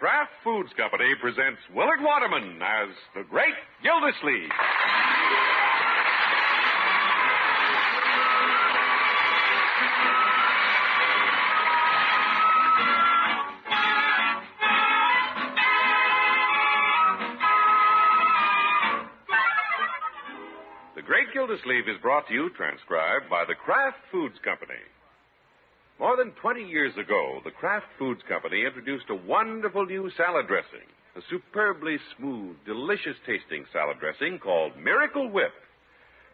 Kraft Foods Company presents Willard Waterman as the Great Gildersleeve. The Great Gildersleeve is brought to you, transcribed by the Kraft Foods Company. More than 20 years ago, the Kraft Foods Company introduced a wonderful new salad dressing, a superbly smooth, delicious-tasting salad dressing called Miracle Whip.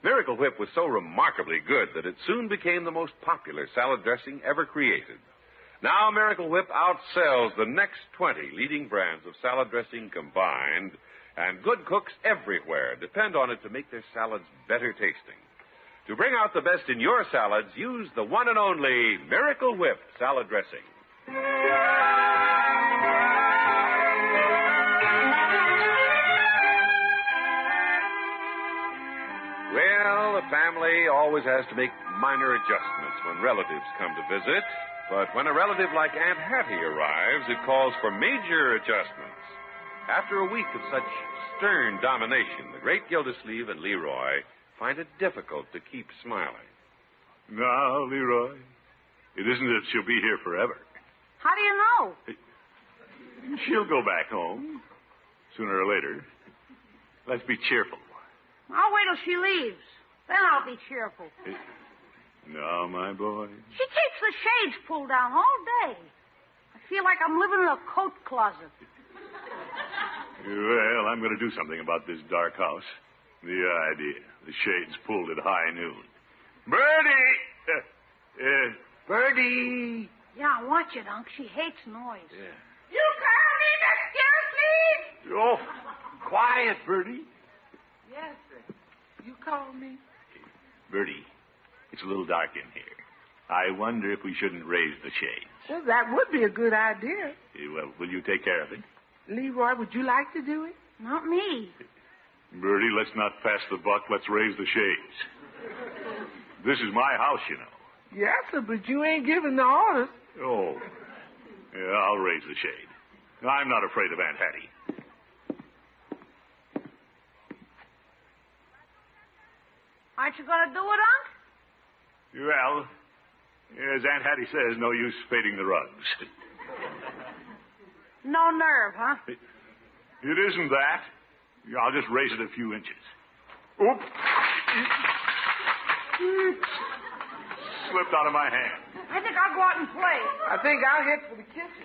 Miracle Whip was so remarkably good that it soon became the most popular salad dressing ever created. Now Miracle Whip outsells the next 20 leading brands of salad dressing combined, and good cooks everywhere depend on it to make their salads better tasting. To bring out the best in your salads, use the one and only Miracle Whip salad dressing. Well, a family always has to make minor adjustments when relatives come to visit. But when a relative like Aunt Hattie arrives, it calls for major adjustments. After a week of such stern domination, the Great Gildersleeve and Leroy find it difficult to keep smiling. No, Leroy. It isn't that she'll be here forever. How do you know? She'll go back home, sooner or later. Let's be cheerful. I'll wait till she leaves. Then I'll be cheerful. No, my boy. She keeps the shades pulled down all day. I feel like I'm living in a coat closet. Well, I'm going to do something about this dark house. The idea. The shades pulled at high noon. Birdie! Birdie! Yeah, watch it, Unc. She hates noise. Yeah. You call me Miss Gildersleeve? Oh, quiet, Birdie. Yes, sir. You called me? Birdie, it's a little dark in here. I wonder if we shouldn't raise the shades. Well, that would be a good idea. Well, will you take care of it? Leroy, would you like to do it? Not me. Birdie, let's not pass the buck. Let's raise the shades. This is my house, you know. Yes, sir, but you ain't giving the orders. Oh. Yeah, I'll raise the shade. I'm not afraid of Aunt Hattie. Aren't you going to do it, Unc? Well, as Aunt Hattie says, no use fading the rugs. No nerve, huh? It isn't that. I'll just raise it a few inches. Oop! Slipped out of my hand. I think I'll go out and play. I think I'll head for the kitchen.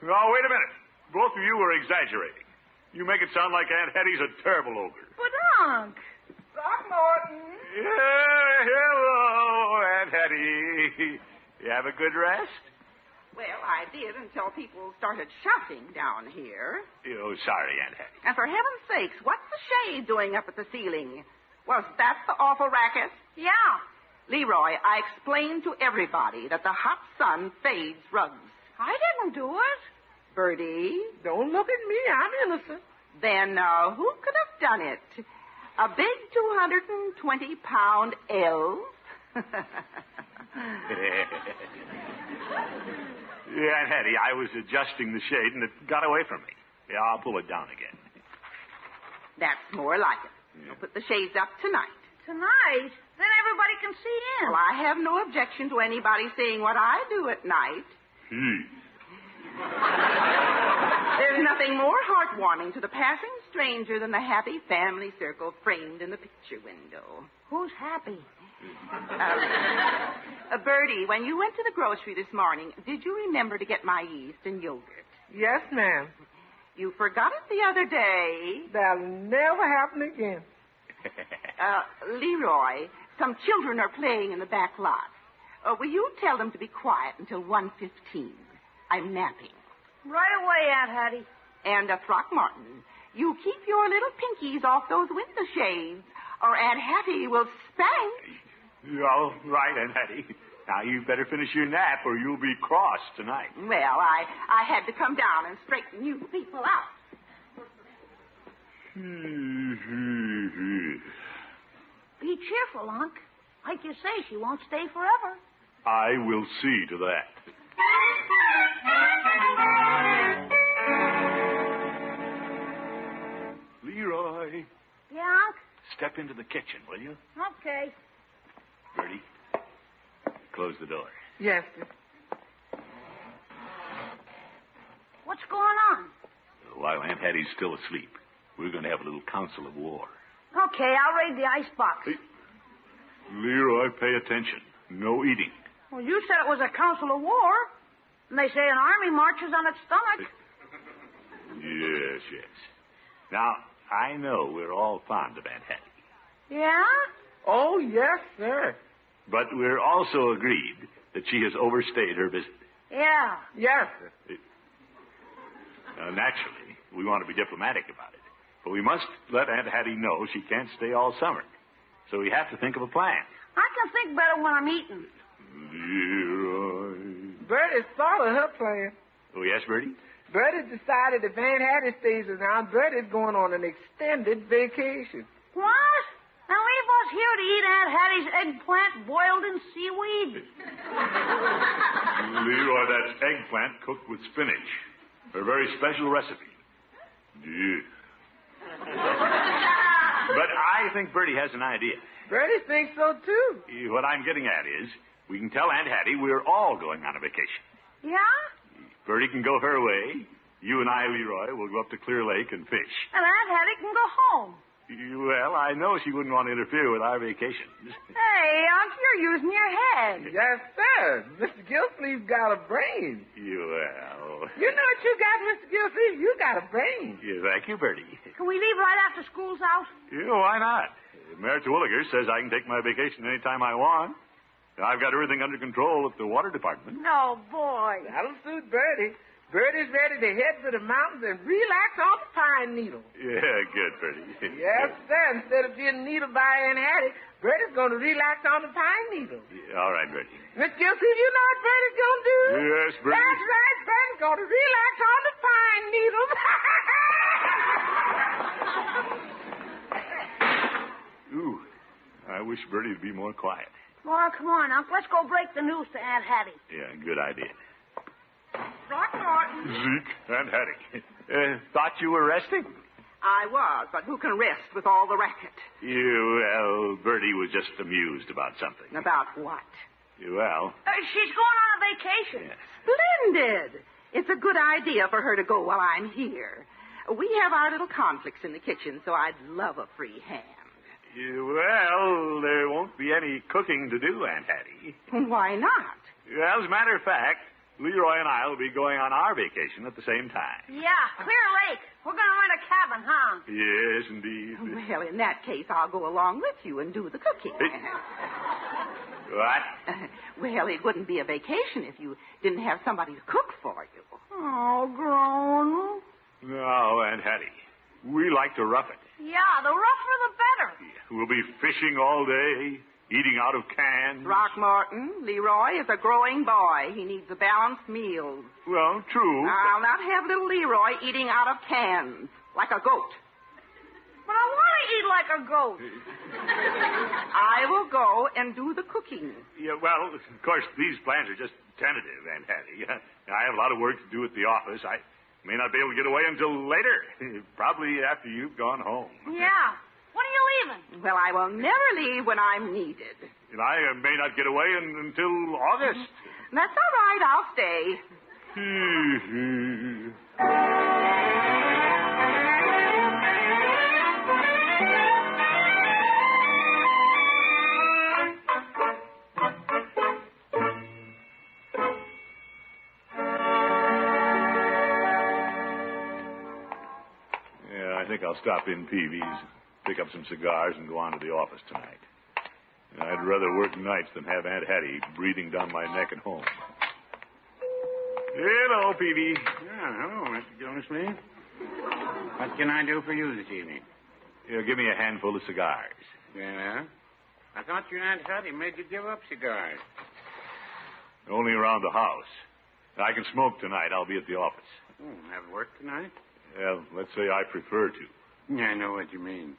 Oh, wait a minute. Both of you are exaggerating. You make it sound like Aunt Hattie's a terrible ogre. But, Unc. Throckmorton. Yeah, hello, Aunt Hattie. You have a good rest? Well, I did until people started shouting down here. Oh, sorry, Aunt Hattie. And for heaven's sakes, what's the shade doing up at the ceiling? Was that the awful racket? Yeah. Leroy, I explained to everybody that the hot sun fades rugs. I didn't do it. Bertie? Don't look at me. I'm innocent. Then who could have done it? A big 220-pound elf? Yeah, Aunt Hattie, I was adjusting the shade and it got away from me. Yeah, I'll pull it down again. That's more like it. Yeah. We'll put the shades up tonight. Tonight? Then everybody can see in. Well, I have no objection to anybody seeing what I do at night. There's nothing more heartwarming to the passing stranger than the happy family circle framed in the picture window. Who's happy? Bertie, when you went to the grocery this morning, did you remember to get my yeast and yogurt? Yes, ma'am. You forgot it the other day. That'll never happen again. Leroy, some children are playing in the back lot. Will you tell them to be quiet until 1:15? I'm napping. Right away, Aunt Hattie. And Throckmorton, you keep your little pinkies off those window shades, or Aunt Hattie will spank. All right, Aunt Hattie. Now, you better finish your nap or you'll be cross tonight. Well, I had to come down and straighten you people out. Be cheerful, Unc. Like you say, she won't stay forever. I will see to that. step into the kitchen, will you? Okay. Bertie, close the door. Yes, sir. What's going on? While Aunt Hattie's still asleep, we're going to have a little council of war. Okay, I'll raid the icebox. Hey, Leroy, pay attention. No eating. Well, you said it was a council of war. And they say an army marches on its stomach. Yes, yes. Now, I know we're all fond of Aunt Hattie. Yeah? Oh, yes, sir. But we're also agreed that she has overstayed her visit. Yeah. Yes, sir. Now, naturally, we want to be diplomatic about it. But we must let Aunt Hattie know she can't stay all summer. So we have to think of a plan. I can think better when I'm eating. Leroy. Bertie followed her plan. Oh, yes, Bertie? Bertie decided if Aunt Hattie stays around, Bertie's going on an extended vacation. What? And leave us here to eat Aunt Hattie's eggplant boiled in seaweed? Leroy, that's eggplant cooked with spinach. Her very special recipe. Yeah. But I think Bertie has an idea. Bertie thinks so, too. What I'm getting at is, we can tell Aunt Hattie we're all going on a vacation. Yeah? Bertie can go her way. You and I, Leroy, will go up to Clear Lake and fish. And Aunt Hattie can go home. Well, I know she wouldn't want to interfere with our vacation. Hey, Unc, you're using your head. Yes, sir. Mr. Gilsleeve's got a brain. Well. You know what you got, Mr. Gilsleeve? You got a brain. Yeah, thank you, Bertie. Can we leave right after school's out? Yeah, why not? Mayor Terwilliger says I can take my vacation anytime I want. I've got everything under control at the water department. No, boy. That'll suit Bertie. Bertie's ready to head for the mountains and relax on the pine needle. Yeah, good, Bertie. Yes, sir. Instead of being needled by Aunt Hattie, Bertie's going to relax on the pine needle. Yeah, all right, Bertie. Miss Gilsey, you know what Bertie's going to do? Yes, Bertie. That's right. Bertie's going to relax on the pine needle. Ooh, I wish Bertie would be more quiet. Well, come on, Unc. Let's go break the news to Aunt Hattie. Yeah, good idea. Throckmorton. Zeke, Aunt Hattie. Thought you were resting? I was, but who can rest with all the racket? Well, Bertie was just amused about something. About what? Well. She's going on a vacation. Yeah. Splendid. It's a good idea for her to go while I'm here. We have our little conflicts in the kitchen, so I'd love a free hand. Well, there won't be any cooking to do, Aunt Hattie. Why not? Well, as a matter of fact, Leroy and I will be going on our vacation at the same time. Yeah, Clear Lake. We're going to rent a cabin, huh? Yes, indeed. Well, in that case, I'll go along with you and do the cooking. What? Well, it wouldn't be a vacation if you didn't have somebody to cook for you. Oh, grown. No, Aunt Hattie. We like to rough it. Yeah, the rougher the better. We'll be fishing all day, eating out of cans. Throckmorton, Leroy is a growing boy. He needs a balanced meal. Well, true. I'll not have little Leroy eating out of cans, like a goat. But I want to eat like a goat. I will go and do the cooking. Yeah, well, of course, these plans are just tentative, Aunt Hattie. I have a lot of work to do at the office. I may not be able to get away until later, probably after you've gone home. Yeah. When are you leaving? Well, I will never leave when I'm needed. And I may not get away until August. That's all right. I'll stay. I think I'll stop in Peavy's, pick up some cigars, and go on to the office tonight. I'd rather work nights than have Aunt Hattie breathing down my neck at home. Hello, Peavy. Hello, Mr. Gildersleeve. What can I do for you this evening? Here, give me a handful of cigars. Yeah? I thought your Aunt Hattie made you give up cigars. Only around the house. I can smoke tonight. I'll be at the office. Have work tonight? Well, let's say I prefer to. I know what you mean.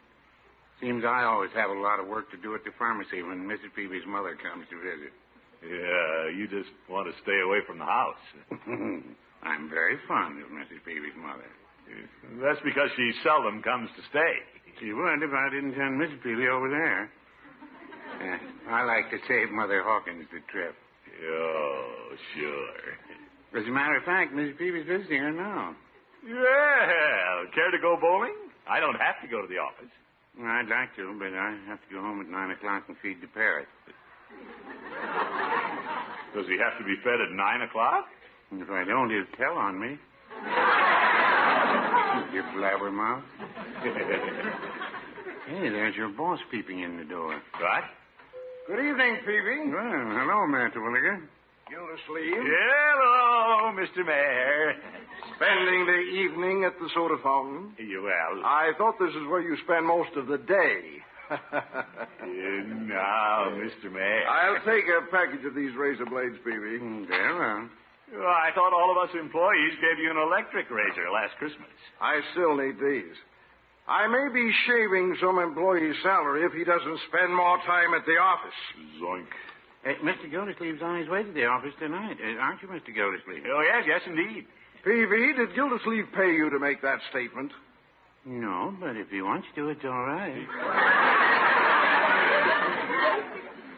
Seems I always have a lot of work to do at the pharmacy when Mrs. Peavy's mother comes to visit. Yeah, you just want to stay away from the house. I'm very fond of Mrs. Peavy's mother. That's because she seldom comes to stay. She would if I didn't send Mrs. Peavy over there. I like to save Mother Hawkins the trip. Oh, sure. As a matter of fact, Mrs. Peavy's visiting her now. Well, care to go bowling? I don't have to go to the office. Well, I'd like to, but I have to go home at 9 o'clock and feed the parrot. Does he have to be fed at 9 o'clock? And if I don't, he'll tell on me. You blabbermouth. Hey, there's your boss peeping in the door. What? Good evening, Peavy. Well, hello, Mr. Williger. Gildersleeve. Hello, Mr. Mayor. Spending the evening at the soda fountain. Well, I thought this is where you spend most of the day. now, Mr. Mayor. I'll take a package of these razor blades, Peavy. Very well. Well, I thought all of us employees gave you an electric razor last Christmas. I still need these. I may be shaving some employee's salary if he doesn't spend more time at the office. Zoink. Hey, Mr. Gildersleeve's on his way to the office tonight. Aren't you, Mr. Gildersleeve? Oh, yes, indeed. Peavy, did Gildersleeve pay you to make that statement? No, but if he wants to, it's all right.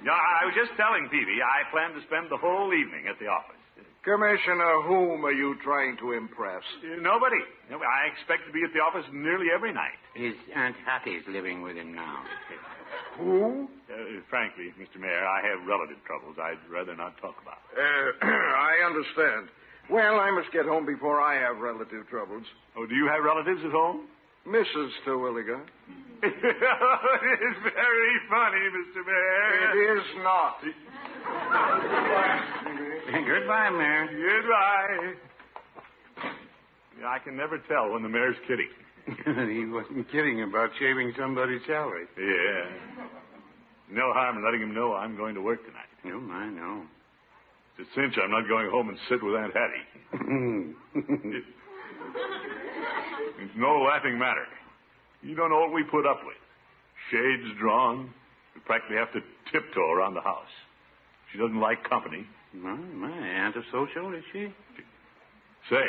No, I was just telling Peavy I plan to spend the whole evening at the office. Commissioner, whom are you trying to impress? Nobody. I expect to be at the office nearly every night. His Aunt Hattie's living with him now. Who? Frankly, Mr. Mayor, I have relative troubles I'd rather not talk about. I understand. Well, I must get home before I have relative troubles. Oh, do you have relatives at home? Mrs. Terwilliger. It is very funny, Mr. Mayor. It is not. Goodbye, Mayor. Goodbye. I can never tell when the mayor's kidding. He wasn't kidding about shaving somebody's salary. Yeah. No harm in letting him know I'm going to work tonight. Oh, I know. It's a cinch I'm not going home and sit with Aunt Hattie. It's no laughing matter. You don't know what we put up with. Shades drawn. We practically have to tiptoe around the house. She doesn't like company. My aunt a social, is she? Say,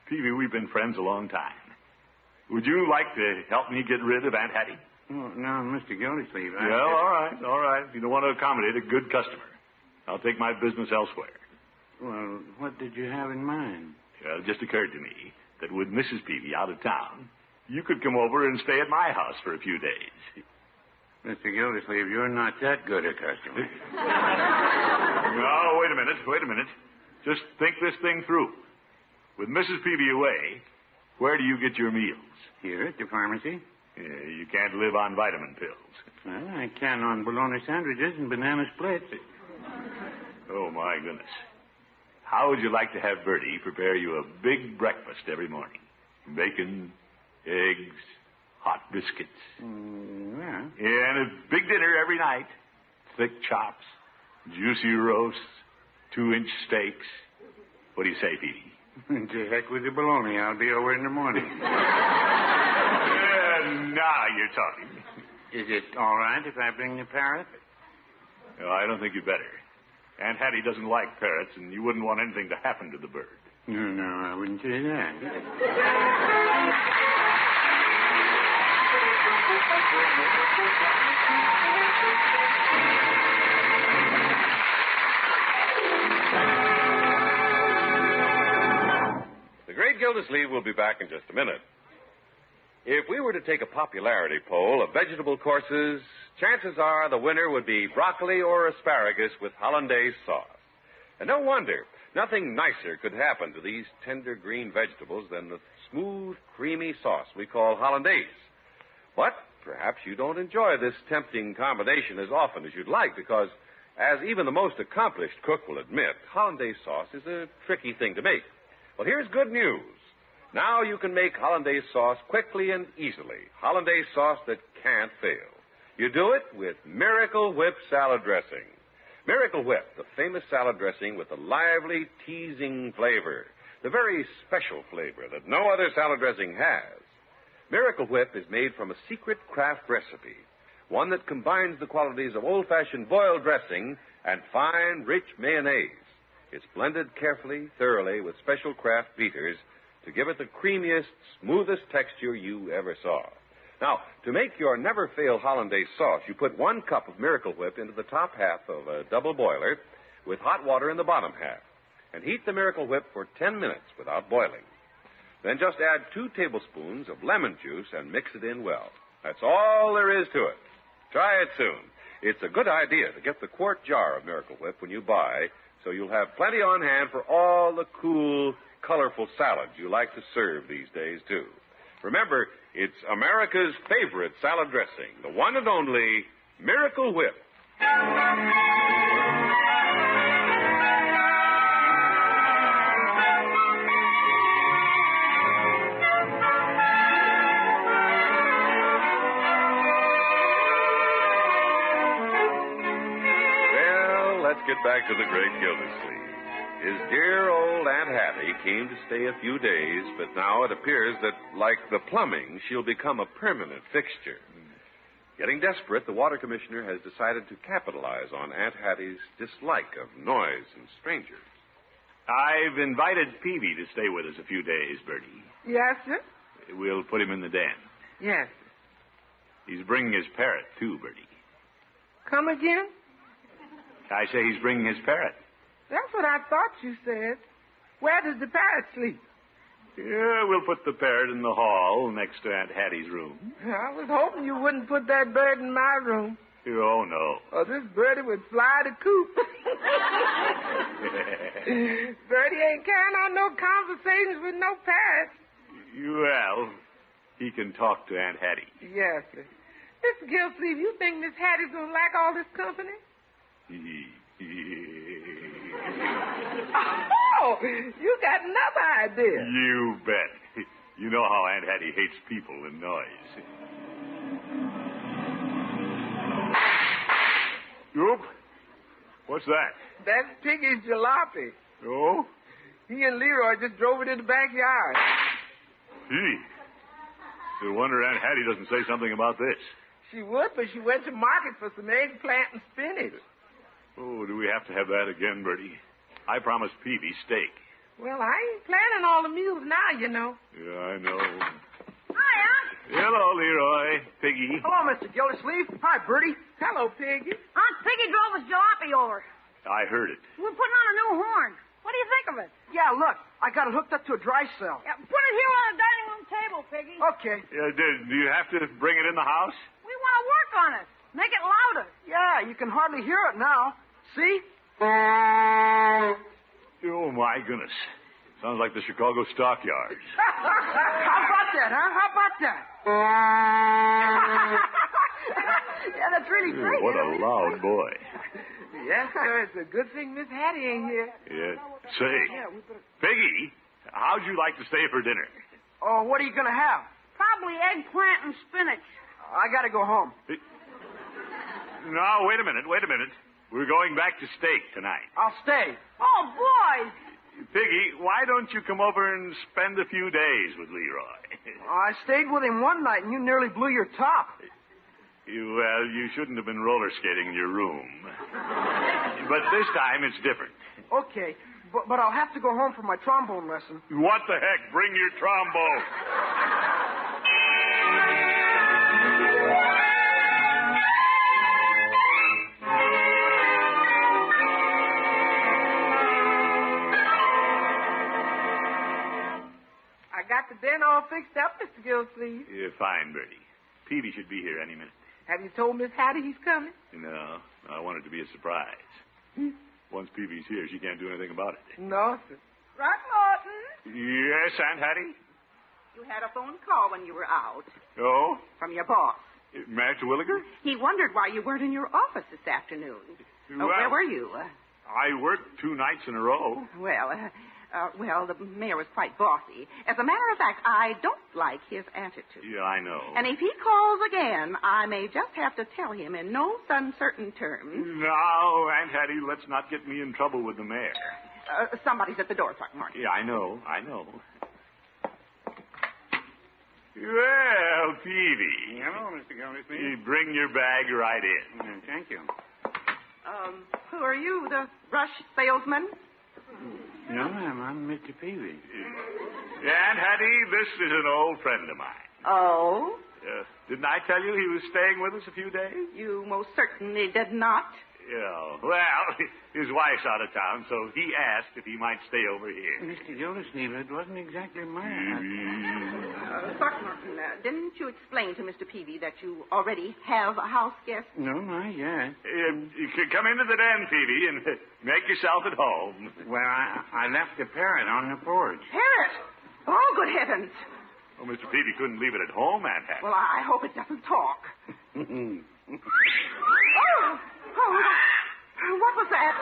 Peavy, we've been friends a long time. Would you like to help me get rid of Aunt Hattie? Oh, no, Mr. Gildersleeve. Well, all right. If you don't want to accommodate a good customer, I'll take my business elsewhere. Well, what did you have in mind? Well, it just occurred to me that with Mrs. Peavy out of town, you could come over and stay at my house for a few days. Mr. Gildersleeve, you're not that good a customer. No, wait a minute. Just think this thing through. With Mrs. Peavy away, where do you get your meals? Here at the pharmacy. You can't live on vitamin pills. Well, I can on bologna sandwiches and banana splits. Oh, my goodness. How would you like to have Bertie prepare you a big breakfast every morning? Bacon, eggs, hot biscuits. Yeah. And a big dinner every night. Thick chops, juicy roasts, 2-inch steaks. What do you say, Petey? To heck with the bologna. I'll be over in the morning. Now you're talking. Is it all right if I bring the parrot? No, I don't think you better. Aunt Hattie doesn't like parrots, and you wouldn't want anything to happen to the bird. No, I wouldn't say that. The great Gildersleeve will be back in just a minute. If we were to take a popularity poll of vegetable courses, chances are the winner would be broccoli or asparagus with hollandaise sauce. And no wonder. Nothing nicer could happen to these tender green vegetables than the smooth, creamy sauce we call hollandaise. But perhaps you don't enjoy this tempting combination as often as you'd like because, as even the most accomplished cook will admit, hollandaise sauce is a tricky thing to make. Well, here's good news. Now you can make hollandaise sauce quickly and easily. Hollandaise sauce that can't fail. You do it with Miracle Whip salad dressing. Miracle Whip, the famous salad dressing with the lively, teasing flavor. The very special flavor that no other salad dressing has. Miracle Whip is made from a secret craft recipe. One that combines the qualities of old-fashioned boiled dressing and fine, rich mayonnaise. It's blended carefully, thoroughly with special craft beaters to give it the creamiest, smoothest texture you ever saw. Now, to make your never-fail hollandaise sauce, you put 1 cup of Miracle Whip into the top half of a double boiler with hot water in the bottom half. And heat the Miracle Whip for 10 minutes without boiling. Then just add 2 tablespoons of lemon juice and mix it in well. That's all there is to it. Try it soon. It's a good idea to get the quart jar of Miracle Whip when you buy, so you'll have plenty on hand for all the cool, colorful salads you like to serve these days, too. Remember, it's America's favorite salad dressing, the one and only Miracle Whip. Let's get back to the great Gildersleeve. His dear old Aunt Hattie came to stay a few days, but now it appears that, like the plumbing, she'll become a permanent fixture. Getting desperate, the water commissioner has decided to capitalize on Aunt Hattie's dislike of noise and strangers. I've invited Peavy to stay with us a few days, Bertie. Yes, sir? We'll put him in the den. Yes. He's bringing his parrot, too, Bertie. Come again? I say he's bringing his parrot. That's what I thought you said. Where does the parrot sleep? Yeah, we'll put the parrot in the hall next to Aunt Hattie's room. I was hoping you wouldn't put that bird in my room. Oh, no. Or this birdie would fly the coop. Birdie ain't carrying on no conversations with no parrots. Well, he can talk to Aunt Hattie. Yes, sir. Mr. Gilsleeve, you think Miss Hattie's going to like all this company? Oh, you got another idea. You bet. You know how Aunt Hattie hates people and noise. Oop. What's that? That's Piggy's jalopy. Oh? He and Leroy just drove it in the backyard. Gee. No wonder Aunt Hattie doesn't say something about this. She would, but she went to market for some eggplant and spinach. Oh, do we have to have that again, Bertie? I promised Peavy steak. Well, I ain't planning all the meals now, you know. Yeah, I know. Hi, Aunt. Hello, Leroy. Piggy. Hello, Mr. Gildersleeve. Hi, Bertie. Hello, Piggy. Aunt Piggy drove his jalopy over. I heard it. We're putting on a new horn. What do you think of it? Yeah, look. I got it hooked up to a dry cell. Yeah, put it here on the dining room table, Piggy. Okay. Do you have to bring it in the house? We want to work on it. Make it louder. Yeah, you can hardly hear it now. See? Oh, my goodness. Sounds like the Chicago stockyards. How about that, huh? How about that? Yeah, that's really great. What a loud boy. Yes, sir. It's a good thing Miss Hattie ain't here. Yeah. Say, Piggy, how'd you like to stay for dinner? Oh, what are you going to have? Probably eggplant and spinach. I got to go home. No, wait a minute. We're going back to steak tonight. I'll stay. Oh, boys. Piggy, why don't you come over and spend a few days with Leroy? I stayed with him one night, and you nearly blew your top. Well, you shouldn't have been roller skating in your room. But this time it's different. Okay, but I'll have to go home for my trombone lesson. What the heck? Bring your trombone. I got the den all fixed up, Mr. Gilsleeve. Yeah, fine, Bertie. Peavy should be here any minute. Have you told Miss Hattie he's coming? No, I want it to be a surprise. Once Peavy's here, she can't do anything about it. No, sir. Throckmorton, Yes, Aunt Hattie? you had a phone call when you were out Oh? from your boss. Master Williger? He wondered why you weren't in your office this afternoon. Where were you? I worked 2 nights in a row. Well, the mayor was quite bossy. As a matter of fact, I don't like his attitude. Yeah, I know. And if he calls again, I may just have to tell him in no uncertain terms. Now, Aunt Hattie, let's not get me in trouble with the mayor. Somebody's at the door, Throckmorton. Yeah, I know. Well, Peavy. Hello, Mr. Gildersleeve. You bring your bag right in. Thank you. Who are you, the brush salesman? No, ma'am, I'm Mr. Peavy. Aunt Hattie, this is an old friend of mine. Oh? Didn't I tell you he was staying with us a few days? You most certainly did not. Yeah, well, his wife's out of town, so he asked if he might stay over here. Mr. Gildersleeve, it wasn't exactly mine. Throckmorton, didn't you explain to Mr. Peavy that you already have a house guest? No, not yet. You can come into the den, Peavy, and make yourself at home. Well, I left the parrot on the porch. Parrot? Oh, good heavens. Oh, Mr. Peavy couldn't leave it at home, Aunt Hattie. Well, I hope it doesn't talk. What was that?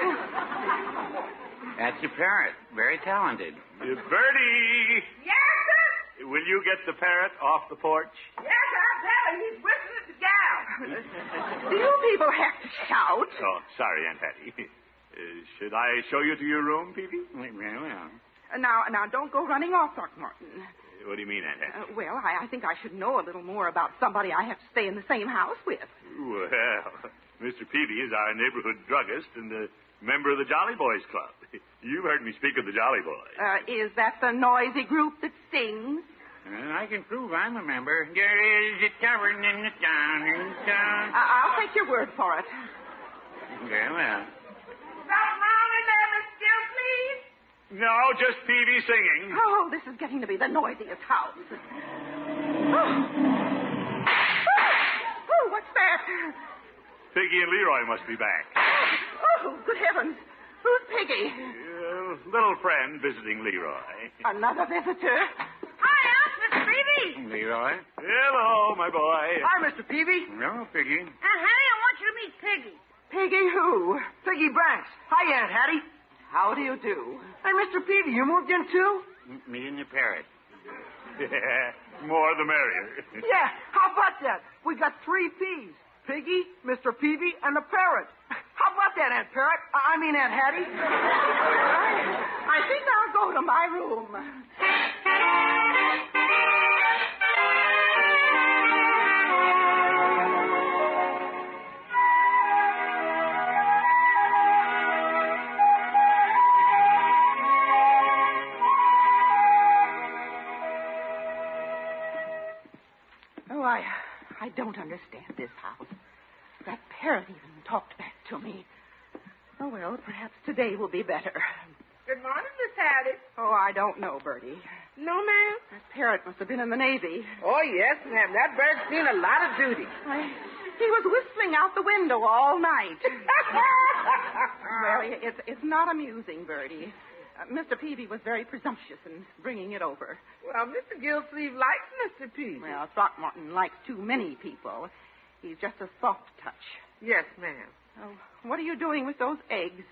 That's the parrot. Very talented. Bertie! Yes, sir? Will you get the parrot off the porch? Yes, I'll tell him. He's whistling at the gal. Do you people have to shout? Oh, sorry, Aunt Hattie. Should I show you to your room, Peavy? Very well. Now, don't go running off, Throckmorton. What do you mean, Aunt Hattie? Well, I think I should know a little more about somebody I have to stay in the same house with. Well, Mr. Peavy is our neighborhood druggist and a member of the Jolly Boys Club. You've heard me speak of the Jolly Boys. Is that the noisy group that sings? I can prove I'm a member. There is a tavern in the town. I'll take your word for it. Very well. Something wrong in there, Miss Gilsleeve? No, just Peavy singing. Oh, this is getting to be the noisiest house. Oh, what's that? Piggy and Leroy must be back. Oh, good heavens. Who's Piggy? Little friend visiting Leroy. Another visitor? Hi, Aunt, Mr. Peavy. Leroy. Hello, my boy. Hi, Mr. Peavy. No, Piggy. Aunt Hattie, I want you to meet Piggy. Piggy who? Piggy Banks. Hi, Aunt Hattie. How do you do? Hey, Mr. Peavy, you moved in too? Me and the parrot. More the merrier. Yeah, how about that? We got 3 P's. Piggy, Mr. Peavy, and the parrot. How about that, Aunt Parrot? I mean, Aunt Hattie. I think I'll go to my room. Oh, I don't understand this house. That parrot even talked back to me. Oh, well, perhaps today will be better. Good morning, Miss Hattie. Oh, I don't know, Bertie. No, ma'am? That parrot must have been in the Navy. Oh, yes, ma'am. That bird's seen a lot of duty. He was whistling out the window all night. Well, it's not amusing, Bertie. Mr. Peavy was very presumptuous in bringing it over. Well, Mr. Gilsleeve likes Mr. Peavy. Well, Throckmorton likes too many people. He's just a soft touch. Yes, ma'am. Oh, what are you doing with those eggs?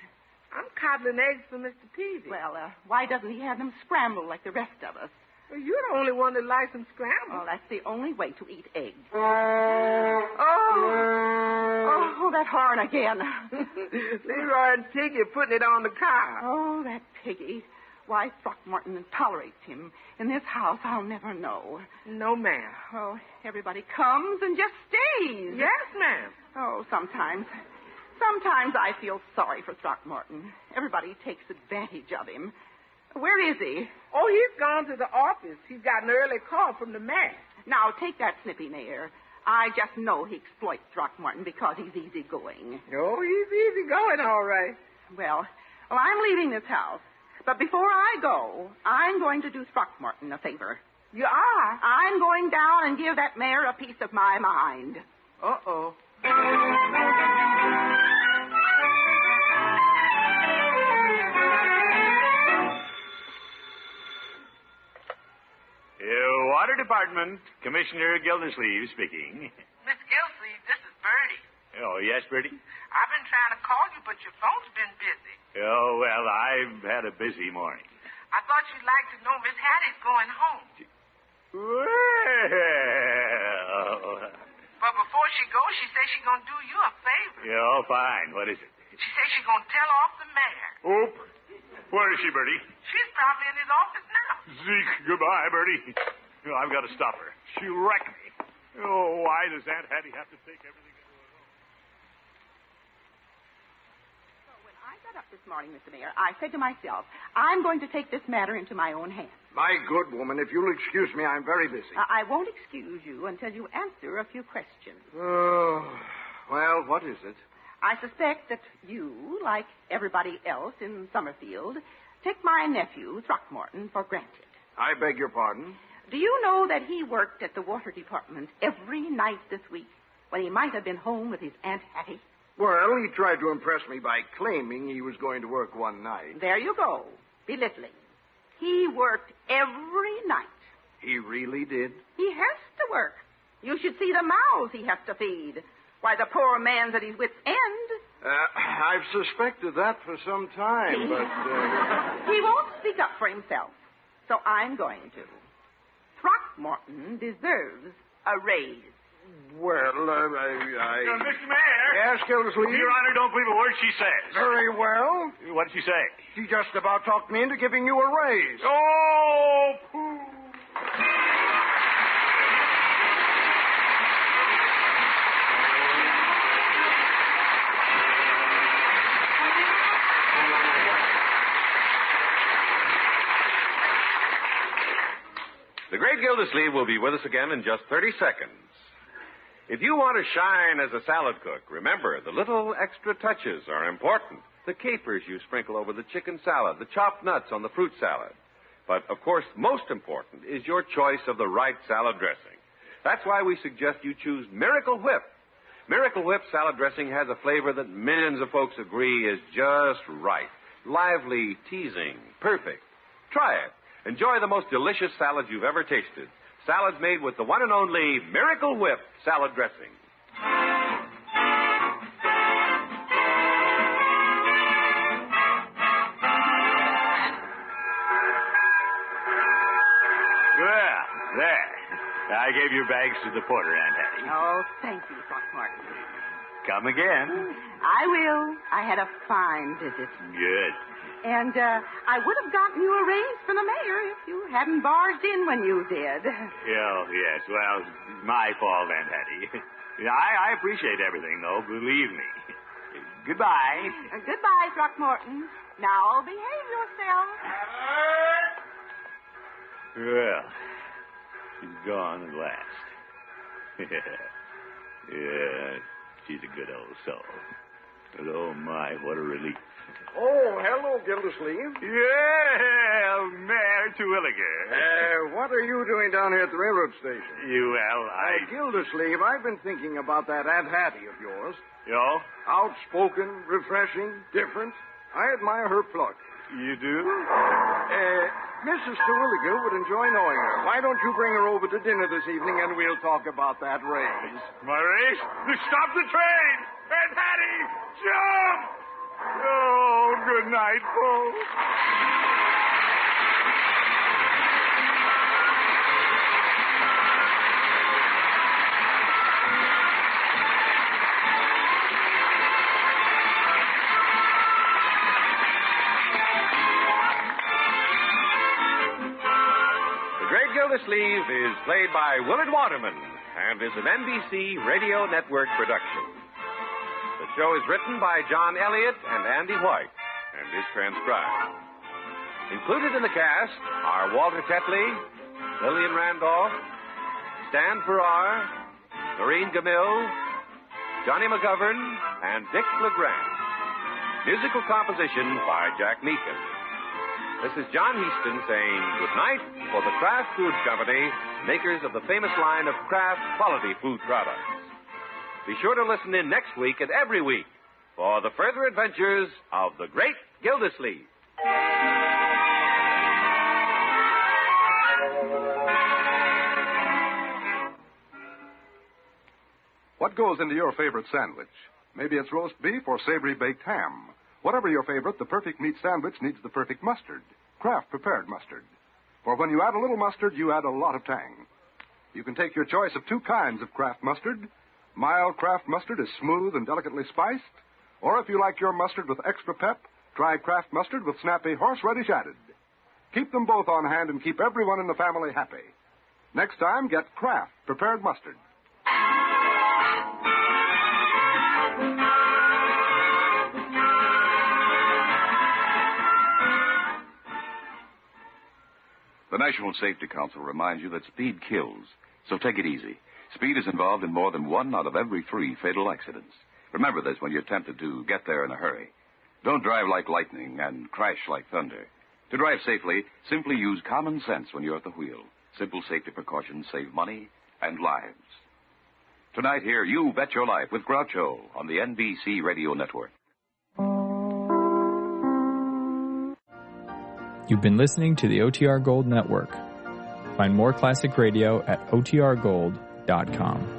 I'm coddling eggs for Mr. Peavy. Well, why doesn't he have them scrambled like the rest of us? Well, you're the only one that likes them scrambled. Oh, that's the only way to eat eggs. Oh, that horn again. Leroy and Piggy are putting it on the car. Oh, that Piggy. Why Throckmorton tolerates him in this house, I'll never know. No, ma'am. Oh, everybody comes and just stays. Yes, ma'am. Oh, sometimes I feel sorry for Throckmorton. Everybody takes advantage of him. Where is he? Oh, he's gone to the office. He's got an early call from the mayor. Now, take that snippy mayor. I just know he exploits Throckmorton because he's easygoing. Oh, he's easy going, all right. Well, I'm leaving this house. But before I go, I'm going to do Throckmorton a favor. You are? I'm going down and give that mayor a piece of my mind. Uh-oh. Water Department, Commissioner Gildersleeve speaking. Miss Gilsleeve, this is Bertie. Oh, yes, Bertie? I've been trying to call you, but your phone's been busy. Oh, well, I've had a busy morning. I thought you'd like to know Miss Hattie's going home. Well... But before she goes, she says she's going to do you a favor. Oh, fine. What is it? She says she's going to tell off the mayor. Oop. Where is she, Bertie? She's probably in his office now. Zeke, goodbye, Bertie. Oh, I've got to stop her. She'll wreck me. Oh, why does Aunt Hattie have to take everything into her own? So when I got up this this morning, Mr. Mayor, I said to myself, I'm going to take this matter into my own hands. My good woman, if you'll excuse me, I'm very busy. I won't excuse you until you answer a few questions. Oh, well, what is it? I suspect that you, like everybody else in Summerfield, take my nephew, Throckmorton, for granted. I beg your pardon? Do you know that he worked at the water department every night this week when he might have been home with his Aunt Hattie? Well, he tried to impress me by claiming he was going to work one night. There you go, belittling. He worked every night. He really did? He has to work. You should see the mouths he has to feed. Why, the poor man's at his wit's end. I've suspected that for some time, but... He won't speak up for himself, so I'm going to. Throckmorton deserves a raise. Well, Mr. Mayor. Yes, Gildersleeve? Your Honor, don't believe a word she says. Very well. What did she say? She just about talked me into giving you a raise. Oh, pooh. The great Gildersleeve will be with us again in just 30 seconds. If you want to shine as a salad cook, remember, the little extra touches are important. The capers you sprinkle over the chicken salad, the chopped nuts on the fruit salad. But, of course, most important is your choice of the right salad dressing. That's why we suggest you choose Miracle Whip. Miracle Whip salad dressing has a flavor that millions of folks agree is just right. Lively, teasing, perfect. Try it. Enjoy the most delicious salads you've ever tasted. Salads made with the one and only Miracle Whip salad dressing. Well, there. I gave your bags to the porter, Aunt Hattie. Oh, thank you, Throckmorton. Come again. I will. I had a fine visit. Good. And I would have gotten you a raise from the mayor if you hadn't barged in when you did. Oh, yes. Well, it's my fault, Aunt Hattie. I appreciate everything, though, believe me. Goodbye. Goodbye, Throckmorton. Now behave yourself. Well, she's gone at last. Yeah, she's a good old soul. But oh my, what a relief. Oh, hello, Gildersleeve. Yeah, Mayor Terwilliger. What are you doing down here at the railroad station? I... Gildersleeve, I've been thinking about that Aunt Hattie of yours. Yo? Outspoken, refreshing, different. I admire her pluck. You do? Mrs. Terwilliger would enjoy knowing her. Why don't you bring her over to dinner this evening and we'll talk about that raise? My race? Stop the train! Aunt Hattie, jump! Oh, good night, folks. The Great Gildersleeve is played by Willard Waterman and is an NBC Radio Network production. The show is written by John Elliott and Andy White and is transcribed. Included in the cast are Walter Tetley, Lillian Randolph, Stan Farrar, Noreen Gamille, Johnny McGovern, and Dick LeGrand. Musical composition by Jack Meakin. This is John Heaston saying good night for the Kraft Foods Company, makers of the famous line of Kraft quality food products. Be sure to listen in next week and every week for the further adventures of the Great Gildersleeve. What goes into your favorite sandwich? Maybe it's roast beef or savory baked ham. Whatever your favorite, the perfect meat sandwich needs the perfect mustard. Kraft prepared mustard. For when you add a little mustard, you add a lot of tang. You can take your choice of two kinds of Kraft mustard. Mild Kraft mustard is smooth and delicately spiced. Or if you like your mustard with extra pep, try Kraft mustard with snappy horseradish added. Keep them both on hand and keep everyone in the family happy. Next time, get Kraft prepared mustard. The National Safety Council reminds you that speed kills, so take it easy. Speed is involved in more than 1 out of every 3 fatal accidents. Remember this when you're tempted to get there in a hurry. Don't drive like lightning and crash like thunder. To drive safely, simply use common sense when you're at the wheel. Simple safety precautions save money and lives. Tonight, hear You Bet Your Life with Groucho on the NBC Radio Network. You've been listening to the OTR Gold Network. Find more classic radio at otrgold.com.